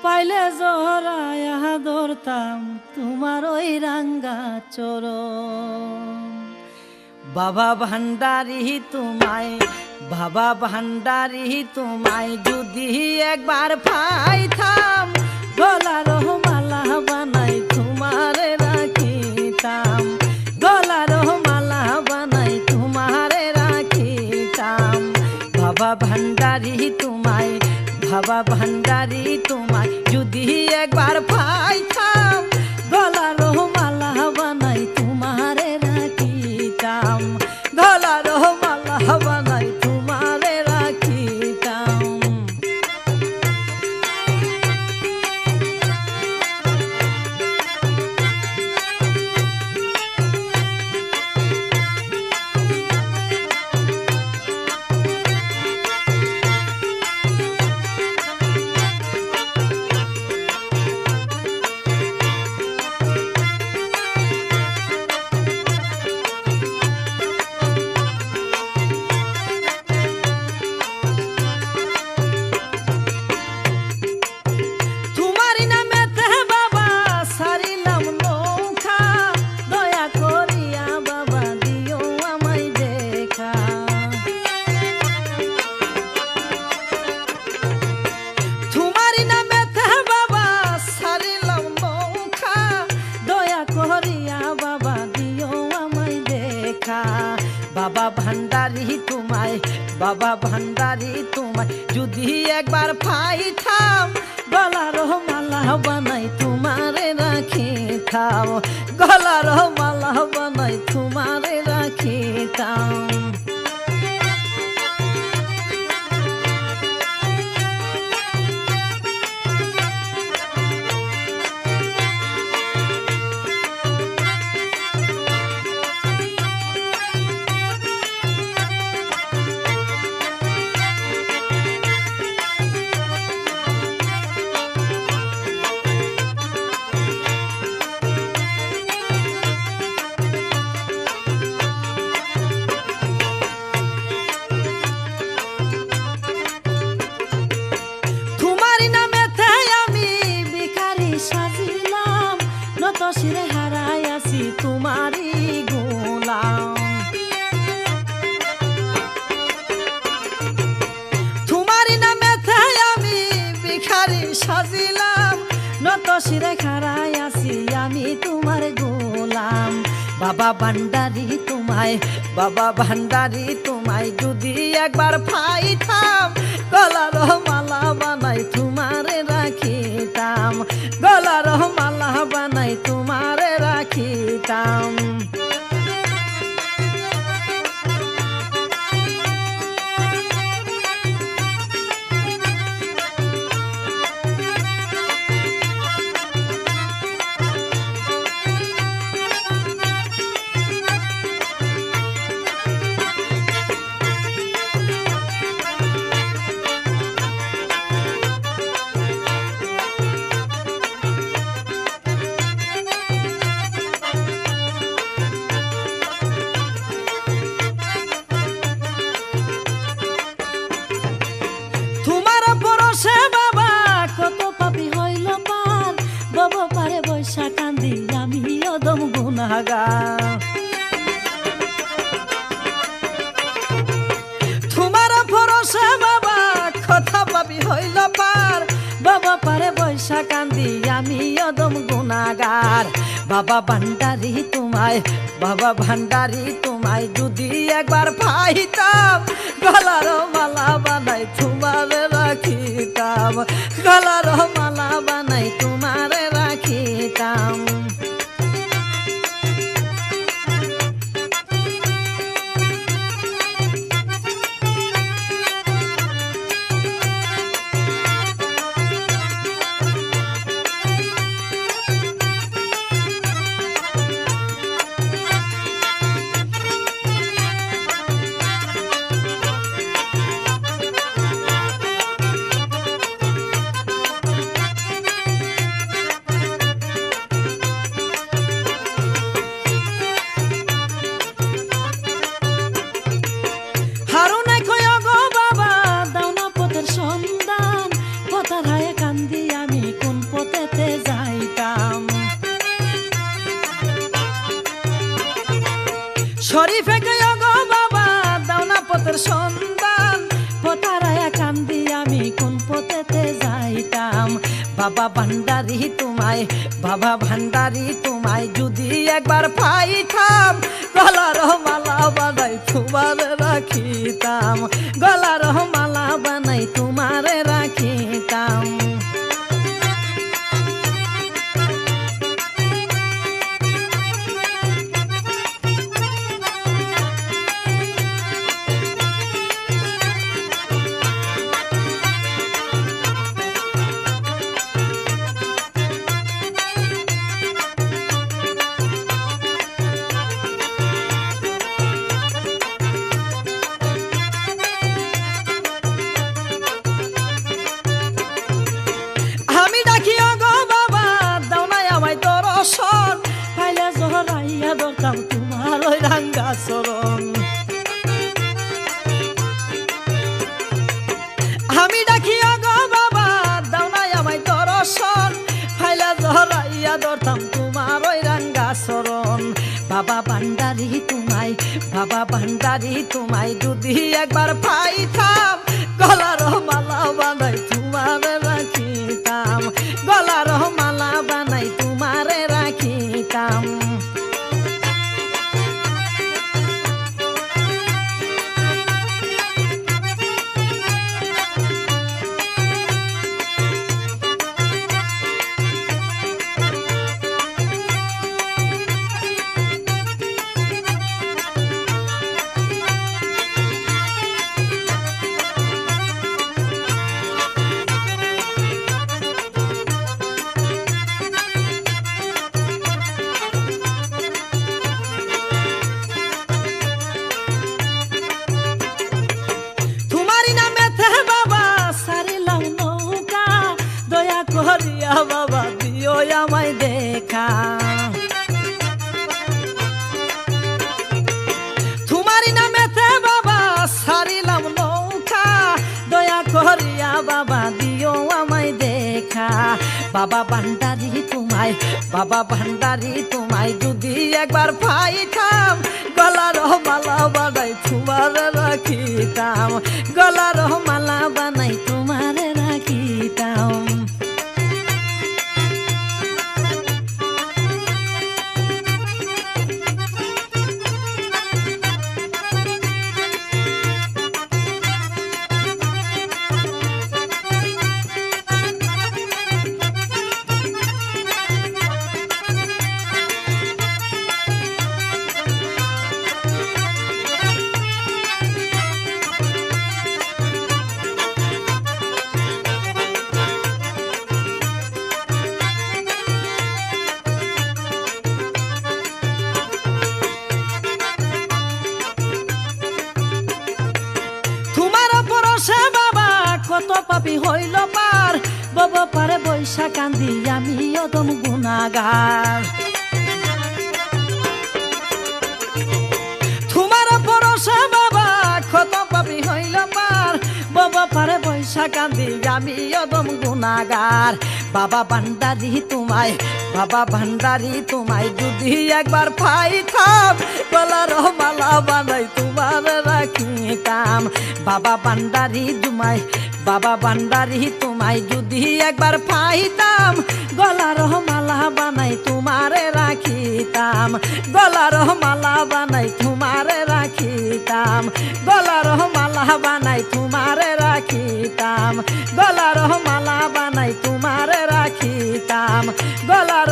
পাইলে জহরায়া ধরতাম তোমার ওই রাঙ্গা চরণ। বাবা ভান্ডারি তোমায়, বাবা ভান্ডারি তোমায় যদি একবার পাইতাম, গলার মালা বানাই তোমারে রাখিতাম, গলার মালা বানাই তোমারে রাখিতাম। বাবা ভান্ডারি তোমায়, বাবা ভান্ডারি তোমায় যদি একবার পাইতাম, গলার মালা বানাই তোমারে রাখিতাম, গলার মালা বানাই তোমারে রাখিতাম। বাবা ভান্ডারি তোমায়, বাবা ভান্ডারি তোমায় যদি একবার পাইতাম, গলার মালা বানাই তোমারে রাখিতাম, গলার মালা বানাই তোমারে রাখিতাম। শিরে হারাই আছি তোমারি গোলাম, তোমারি নামে আমি ভিখারি সাজিলাম, নত শিরে হারাই আছি আমি তোমার গোলাম। বাবা ভান্ডারি তোমায়, বাবা ভান্ডারি তোমায় যদি একবার পাইতাম, গলার মালা বানাই তোমারে রাখিতাম, গলার মালা বানাই তোমারে রাখিতাম। কান্দি আমি অদম গুনাহগার, তোমার ভরসা বাবা কথা পাবি হইল পার, বাবা পারে বৈশা কান্দি আমি অদম গুনাহগার। বাবা ভান্ডারি তোমায়, বাবা ভান্ডারি তোমায় যদি একবার পাইতাম, গলার মালা বানাই তোমারে রাখিতাম, গলার মালা বানাই তোমারে রাখিতাম। বাপে গো বাবা দাও না পথের সন্ধান, পথারায়া কান্দি আমি কোন পথেতে যাইতাম। বাবা ভান্ডারি তোমায়, বাবা ভান্ডারি তোমায় যদি একবার পাইতাম, গলার মালা বানাই তোমারে রাখিতাম, গলার মালা বানাই তোমারে রাখিতাম। পাইলে জহরাইয়া দরকার তোমার ওই রাঙ্গা চরণ। আমি ডাকি গো বাবা দাও নাই আমায় দর্শন, পাইলে জহরাইয়া দরতাম তোমার ওই রাঙ্গা চরণ। বাবা ভান্ডারি তোমায়, বাবা ভান্ডারি তোমায় যদি একবার পাইতাম, গলার মালা বানাই তোমারে রাখিতাম, গলার মালা বানাই তোমারে রাখিতাম। করিয়া বাবা দিও আমায় দেখা, তোমারই নামেতে বাবা সারিলাম নৌকা, দয়া করিয়া বাবা দিও আমায় দেখা। বাবা ভান্ডারি তোমায়, বাবা ভান্ডারি তোমায় যদি একবার পাইতাম, গলার মালা বানাই তোমারে রাখিতাম, গলার মালা বানাই তোমারে রাখিতাম। কত পাপি হইল পার, বাবা পারে বৈশা কান্দি আমি অদম গুনাগার। তোমার পরশে বাবা কত পাপি হইল পার, বাবা পারে বৈশা কান্দি আমি অদম গুনাগার। বাবা ভান্ডারি তোমায়, বাবা ভান্ডারি তোমায় যদি একবার পাইতাম, গলার মালা বানাই তোমারে রাখিতাম। বাবা ভান্ডারি তোমায়, বাবা ভান্ডারি তোমায় যদি একবার পাইতাম, গলার মালা বানাই তোমারে রাখিতাম, গলার মালা বানাই তোমারে রাখিতাম, গলার মালা বানাই তোমারে রাখিতাম, গলার মালা বানাই তোমারে রাখিতাম, গলার